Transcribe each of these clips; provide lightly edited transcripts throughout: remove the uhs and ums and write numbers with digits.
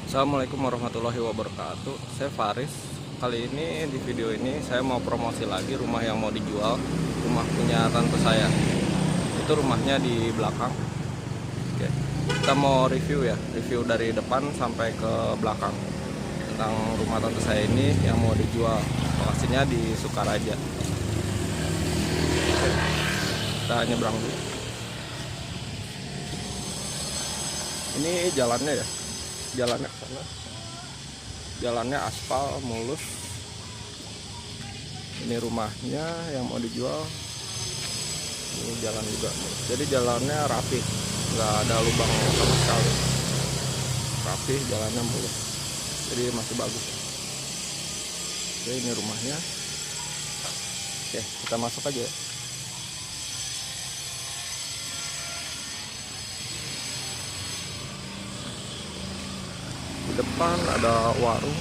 Assalamualaikum warahmatullahi wabarakatuh. Saya Faris. Kali ini di video ini saya mau promosi lagi rumah yang mau dijual. Rumah punya tante saya. Itu rumahnya di belakang. Oke. Kita mau review ya, review dari depan sampai ke belakang tentang rumah tante saya ini yang mau dijual. Lokasinya di Sukaraja. Oke. Kita nyebrang dulu. Ini jalannya ya. Jalannya ke sana. Jalannya aspal mulus. Ini rumahnya yang mau dijual. Ini jalan juga mulus. Jadi jalannya rapi, nggak ada lubang sama sekali. Rapi, jalannya mulus. Jadi masih bagus. Oke, ini rumahnya. Oke, kita masuk aja ya. Di depan ada warung.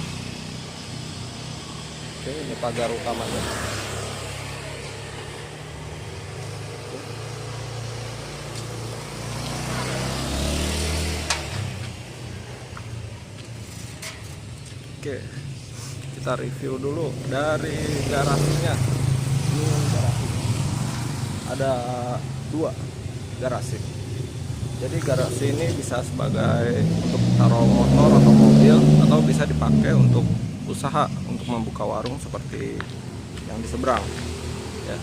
Oke, ini pagar utamanya. Oke, kita review dulu dari garasinya. Ini garasi. Ada 2 garasi. Jadi garasi ini bisa sebagai untuk taruh motor atau mobil, atau bisa dipakai untuk usaha, untuk membuka warung seperti yang di seberang. Ya.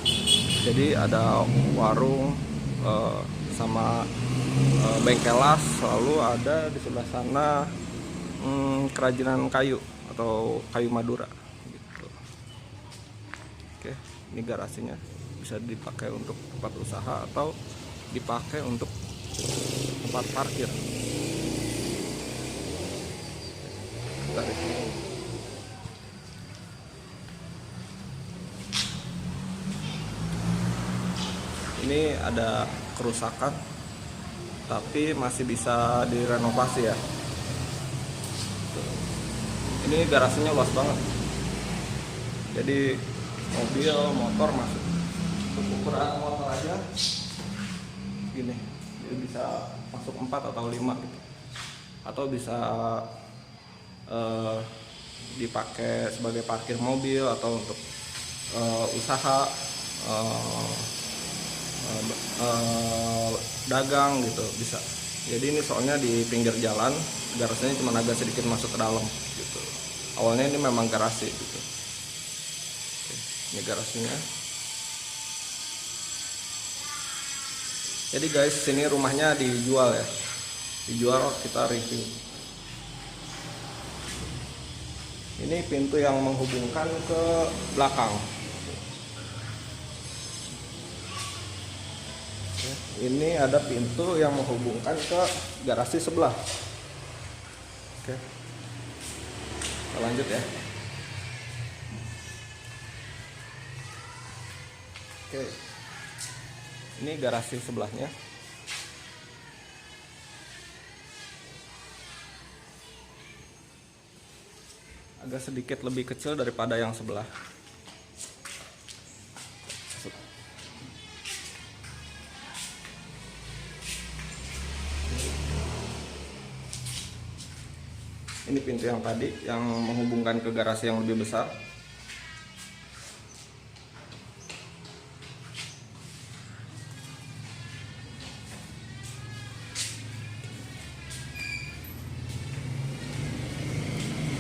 Jadi ada warung sama bengkel las, lalu ada di sebelah sana kerajinan kayu atau kayu Madura. Gitu. Oke, ini garasinya bisa dipakai untuk tempat usaha atau dipakai untuk tempat parkir. Tarik. Ini ada kerusakan, tapi masih bisa direnovasi ya. Ini garasinya luas banget. Jadi mobil, motor masuk. Untuk ukuran motor aja gini. Jadi bisa masuk 4 atau 5 gitu. Atau bisa dipakai sebagai parkir mobil atau untuk usaha dagang gitu bisa. Jadi ini soalnya di pinggir jalan, garasinya cuma agak sedikit masuk ke dalam gitu. Awalnya ini memang garasi gitu. Oke, ini garasinya. Jadi guys, sini rumahnya dijual ya. Dijual, kita review. Ini pintu yang menghubungkan ke belakang. Ini ada pintu yang menghubungkan ke garasi sebelah. Oke. Kita lanjut ya. Oke. Ini garasi sebelahnya. Agak sedikit lebih kecil daripada yang sebelah. Ini pintu yang tadi yang menghubungkan ke garasi yang lebih besar.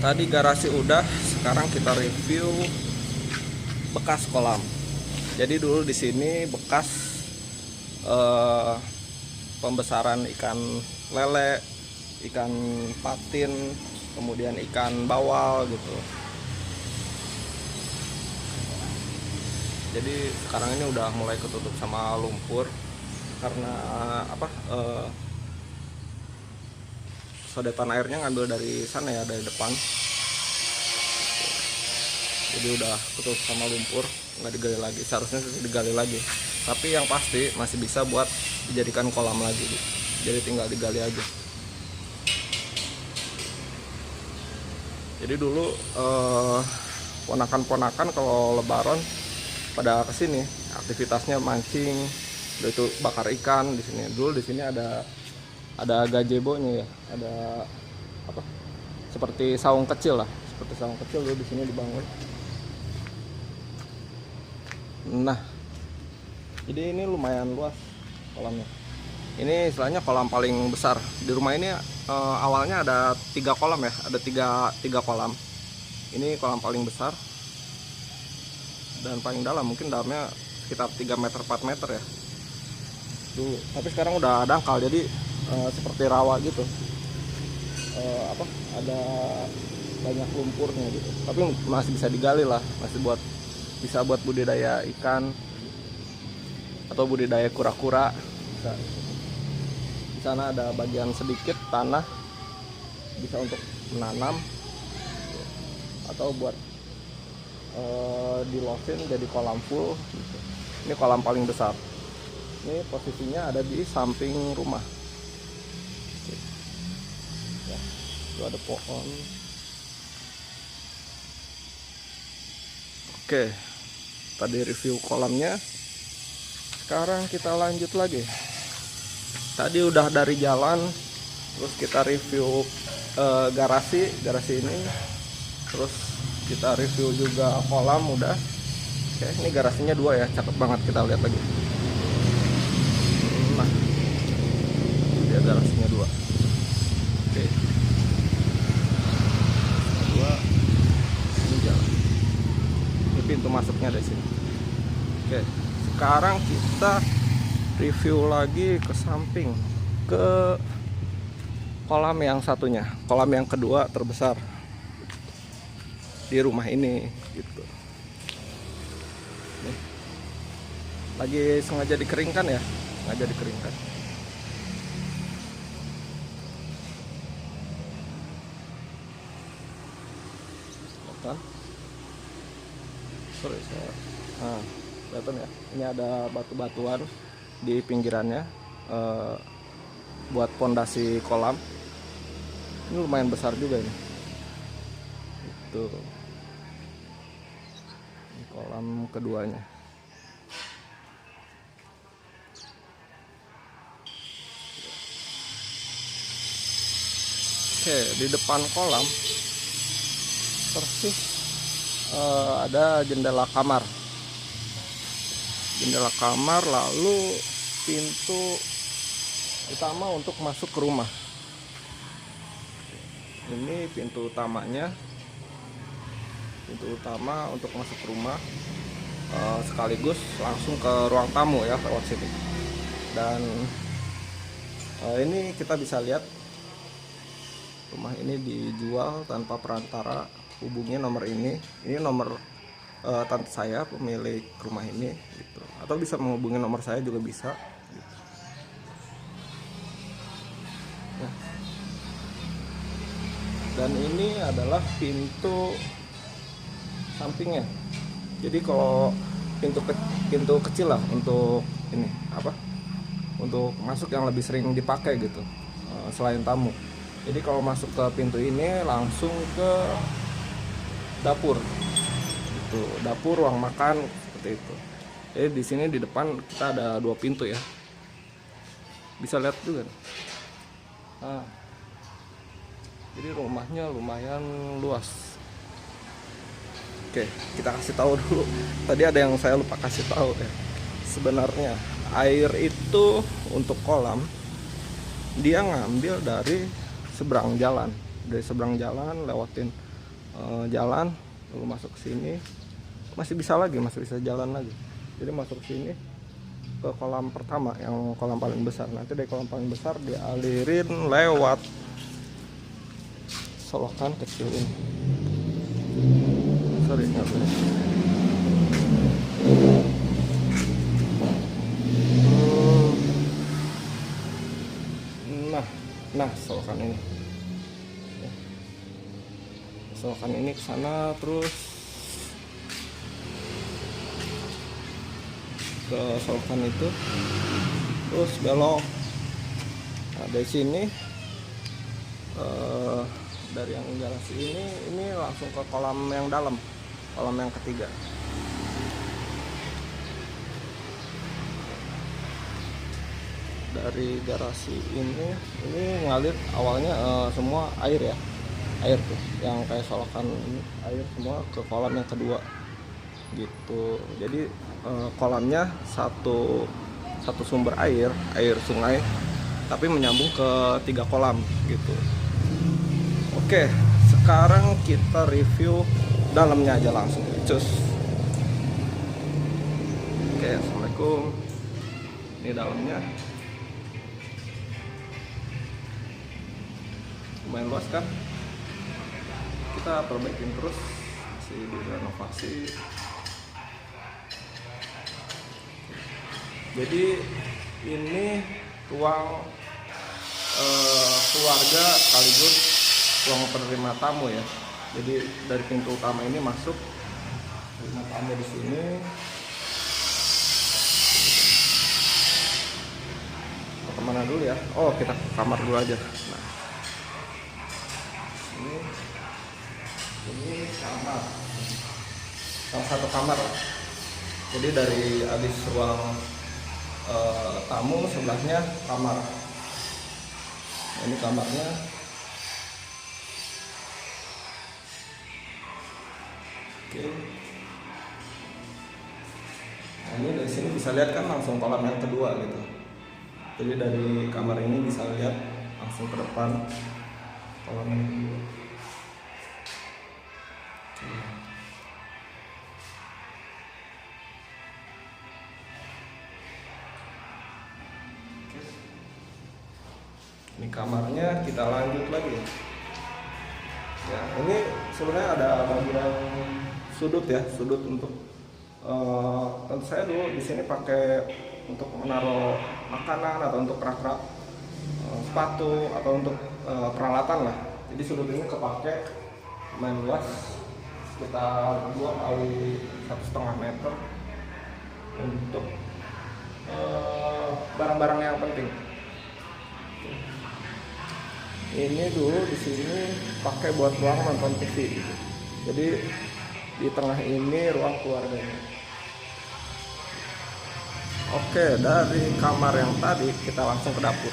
Tadi garasi udah, sekarang kita review bekas kolam. Jadi dulu di sini bekas pembesaran ikan lele, ikan patin, kemudian ikan bawal gitu. Jadi sekarang ini udah mulai ketutup sama lumpur karena apa? Sodetan airnya ngambil dari sana ya, dari depan. Jadi udah ketutup sama lumpur, nggak digali lagi. Seharusnya digali lagi, tapi yang pasti masih bisa buat dijadikan kolam lagi gitu. Jadi tinggal digali aja. Jadi dulu ponakan-ponakan kalau lebaran pada kesini aktivitasnya mancing, udah itu bakar ikan di sini. Dulu di sini ada gazebo-nya ya, ada apa? seperti saung kecil lah, seperti saung kecil dulu di sini dibangun. Nah, jadi ini lumayan luas kolamnya. Ini istilahnya kolam paling besar di rumah ini. Awalnya ada 3 kolam ya, ada tiga kolam. Ini kolam paling besar dan paling dalam, mungkin dalamnya sekitar 3 meter 4 meter ya dulu. Tapi sekarang udah dangkal, jadi seperti rawa gitu. Ada banyak lumpurnya gitu, tapi masih bisa digali lah, masih bisa buat budidaya ikan atau budidaya kura-kura bisa. Di sana ada bagian sedikit tanah bisa untuk menanam atau buat dilosin jadi kolam full gitu. Ini kolam paling besar. Ini posisinya ada di samping rumah. Ya, itu ada pohon. Oke, tadi review kolamnya. Sekarang kita lanjut lagi. Tadi udah dari jalan, terus kita review garasi ini, terus kita review juga kolam udah. Oke, ini garasinya 2 ya, cakep banget, kita lihat lagi. Nah, dia garasinya 2. Oke, 2. Ini jalan. Ini pintu masuknya dari sini. Oke, sekarang kita review lagi ke samping, ke kolam yang satunya, kolam yang kedua terbesar di rumah ini gitu. Nih, lagi sengaja dikeringkan ya, sengaja dikeringkan. Kelihatan? Sorry, nah, kelihatan ya, ini ada batu-batuan di pinggirannya buat pondasi kolam. Ini lumayan besar juga ini. Itu kolam keduanya. Oke, di depan kolam persis ada jendela kamar. Jendela kamar, lalu pintu utama untuk masuk ke rumah. Ini pintu utamanya, pintu utama untuk masuk ke rumah, sekaligus langsung ke ruang tamu ya lewat sini. Dan ini kita bisa lihat rumah ini dijual tanpa perantara. Hubungi nomor ini nomor tante saya, pemilik rumah ini gitu. Atau bisa menghubungi nomor saya juga bisa gitu. Nah, dan ini adalah pintu sampingnya. Jadi kalau pintu kecil lah untuk ini untuk masuk yang lebih sering dipakai gitu, selain tamu. Jadi kalau masuk ke pintu ini langsung ke dapur gitu, dapur, ruang makan seperti itu. Jadi di sini di depan kita ada 2 pintu ya, bisa lihat juga. Nah, jadi rumahnya lumayan luas. Oke, kita kasih tahu dulu. Tadi ada yang saya lupa kasih tahu ya. Sebenarnya air itu untuk kolam dia ngambil dari seberang jalan, lewatin jalan, lalu masuk ke sini, masih bisa jalan lagi. Jadi masuk ke sini ke kolam pertama, yang kolam paling besar. Nanti dari kolam paling besar dialirin lewat solokan kecil ini. Sorry, nggak boleh. Nah, solokan ini. Solokan ini ke sana, terus ke solokan itu, terus belok. Nah, dari sini dari yang garasi ini langsung ke kolam yang dalam, kolam yang ketiga. Dari garasi ini ngalir awalnya semua air ya, air tuh, yang kayak solokan air semua ke kolam yang kedua gitu. Jadi kolamnya satu sumber air sungai, tapi menyambung ke 3 kolam gitu. Oke, sekarang kita review dalamnya aja langsung, cus. Oke, assalamualaikum. Ini dalamnya lumayan luas kan, kita perbaikin terus, masih direnovasi. Jadi ini ruang keluarga sekaligus ruang penerima tamu ya. Jadi dari pintu utama ini masuk, penerima tamu di sini. Kemana dulu ya? Oh, kita ke kamar dulu aja. Nah, ini kamar, salah satu kamar. Jadi dari habis ruang tamu, sebelahnya kamar. Nah, ini kamarnya. Oke. Nah, ini dari sini bisa lihat kan langsung kolam yang kedua gitu. Jadi dari kamar ini bisa lihat langsung ke depan kolam yang kedua. Ini kamarnya, kita lanjut lagi. Ya, ini sebenarnya ada bagian sudut ya, sudut untuk tentu saya dulu di sini pakai untuk menaruh makanan atau untuk rak-rak sepatu atau untuk peralatan lah. Jadi sudut ini kepake lumayan luas, sekitar 2 kali 1,5 meter untuk barang-barang yang penting. Ini dulu di sini pakai buat ruang nonton TV gitu. Jadi di tengah ini ruang keluarganya. Oke, dari kamar yang tadi kita langsung ke dapur.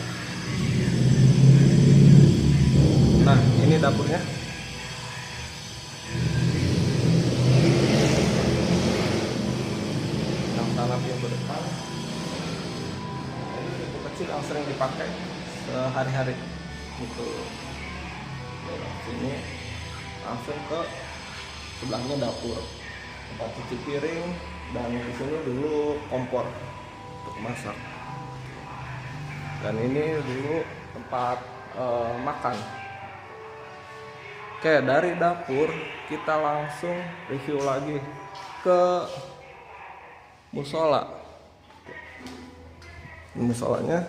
Nah, ini dapurnya. Yang sana pintu depan. Ini pintu kecil yang sering dipakai sehari-hari. Gitu. Sini langsung ke sebelahnya dapur, tempat cuci piring, dan di sini dulu kompor untuk masak. Dan ini dulu tempat makan. Oke, dari dapur kita langsung review lagi ke musola. Musolanya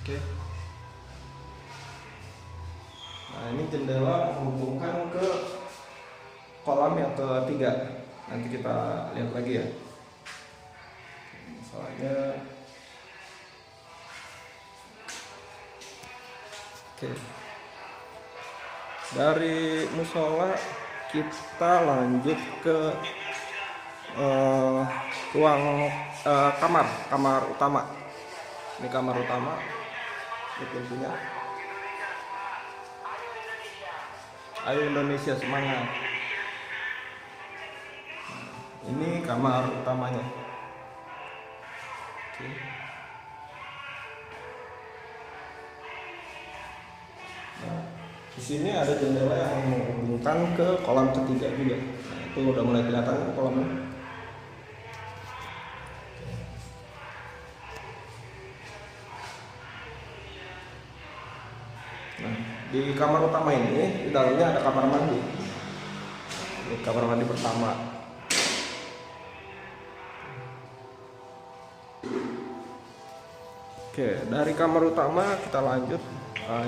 oke. Nah, ini jendela menghubungkan ke kolam yang ketiga. Nanti kita lihat lagi ya. Misalnya, oke. Dari musola kita lanjut ke ruang kamar utama. Ini kamar utama. Ini pintunya. Ayo Indonesia semangat. Ini kamar utamanya. Oke. Nah, di sini ada jendela yang menghubungkan ke kolam ketiga juga. Nah, itu udah mulai kelihatan kolamnya. Nah, di kamar utama ini, di dalamnya ada kamar mandi. Ini kamar mandi pertama. Oke, dari kamar utama kita lanjut.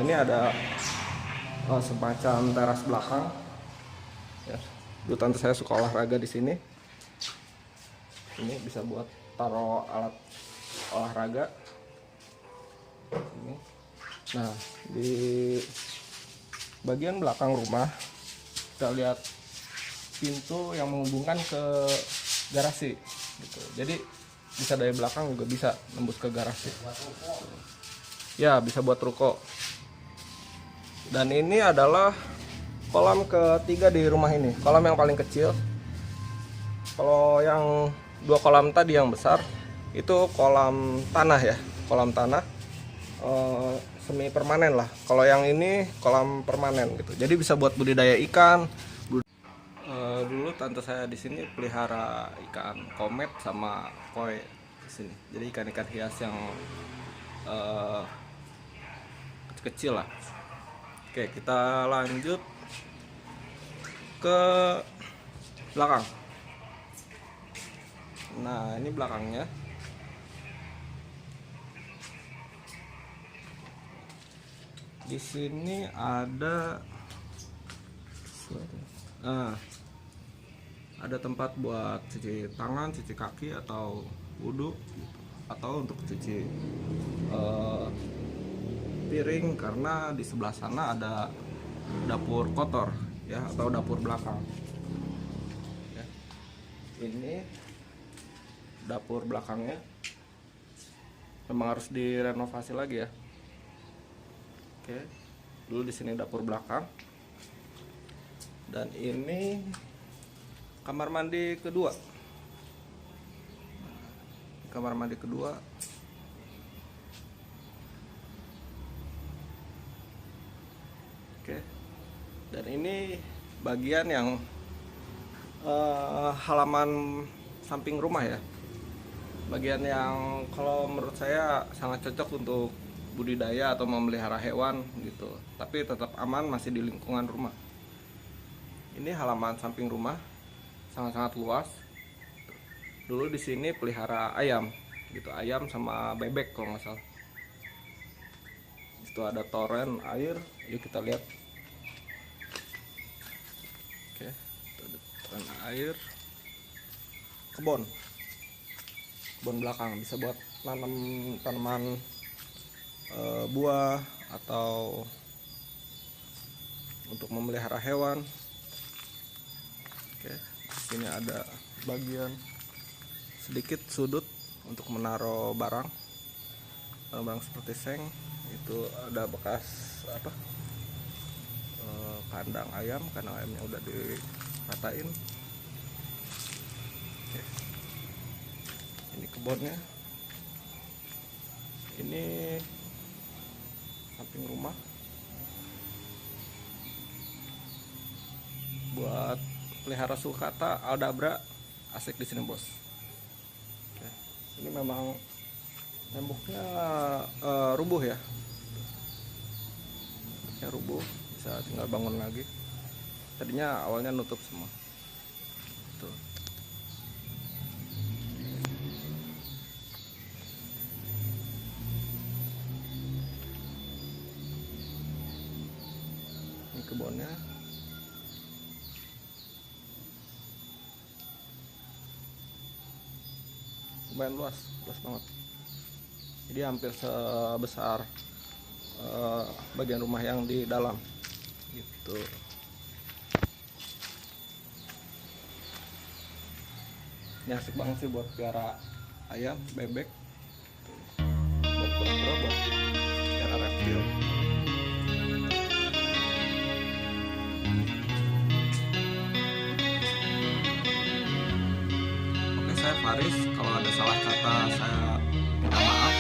Ini ada semacam teras belakang. Ya, dulu tante saya suka olahraga di sini. Ini bisa buat taruh alat olahraga. Ini. Nah, di bagian belakang rumah kita lihat pintu yang menghubungkan ke garasi gitu. Jadi bisa dari belakang juga bisa nembus ke garasi. Ya, bisa buat ruko. Dan ini adalah kolam ketiga di rumah ini, kolam yang paling kecil. Kalau yang 2 kolam tadi yang besar itu kolam tanah ya, kolam tanah semi permanen lah. Kalau yang ini kolam permanen gitu. Jadi bisa buat budidaya ikan. Dulu tante saya di sini pelihara ikan komet sama koi di sini. Jadi ikan-ikan hias yang kecil lah. Oke, kita lanjut ke belakang. Nah, ini belakangnya. Di sini ada ada tempat buat cuci tangan, cuci kaki atau wudhu, atau untuk cuci piring, karena di sebelah sana ada dapur kotor ya, atau dapur belakang ya. Ini dapur belakangnya memang harus direnovasi lagi ya. Oke, dulu di sini dapur belakang, dan ini kamar mandi kedua. Kamar mandi kedua. Oke, dan ini bagian yang halaman samping rumah ya. Bagian yang kalau menurut saya sangat cocok untuk budidaya atau memelihara hewan gitu, tapi tetap aman, masih di lingkungan rumah. Ini halaman samping rumah sangat-sangat luas. Dulu di sini pelihara ayam gitu, ayam sama bebek kalau nggak salah. Itu ada toren air, yuk kita lihat. Oke, itu ada toren air. Kebun belakang bisa buat nanam tanaman buah atau untuk memelihara hewan. Oke, di sini ada bagian sedikit sudut untuk menaruh barang seperti seng. Itu ada bekas kandang ayam, karena ayamnya udah diratain. Oke. Ini kebunnya. Ini samping rumah buat pelihara sulcata, aldabra, asik di sini bos. Oke. Ini memang temboknya rubuh ya. Temboknya rubuh, bisa tinggal bangun lagi. Tadinya awalnya nutup semua. Tuh. Ini kebunnya. Lumayan luas banget. Jadi hampir sebesar bagian rumah yang di dalam gitu. Ini asik banget sih buat pelihara ayam, bebek, buat kura-kura, buat pelihara reptil. Oke, saya Faris. Kalau ada salah kata saya minta maaf.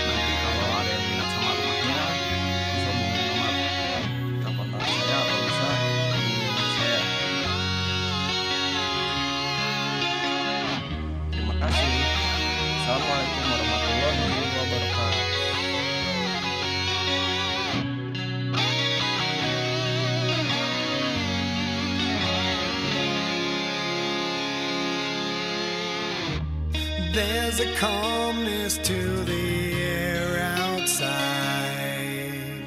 Nanti kalau ada yang minat sama rumahnya bisa hubungi nomor telepon saya atau bisa hubungi saya. Terima kasih. Assalamualaikum warahmatullahi wabarakatuh. There's a calmness to the air outside.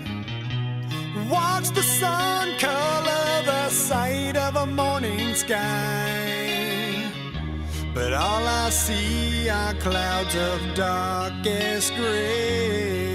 Watch the sun color the sight of a morning sky. But all I see are clouds of darkest gray.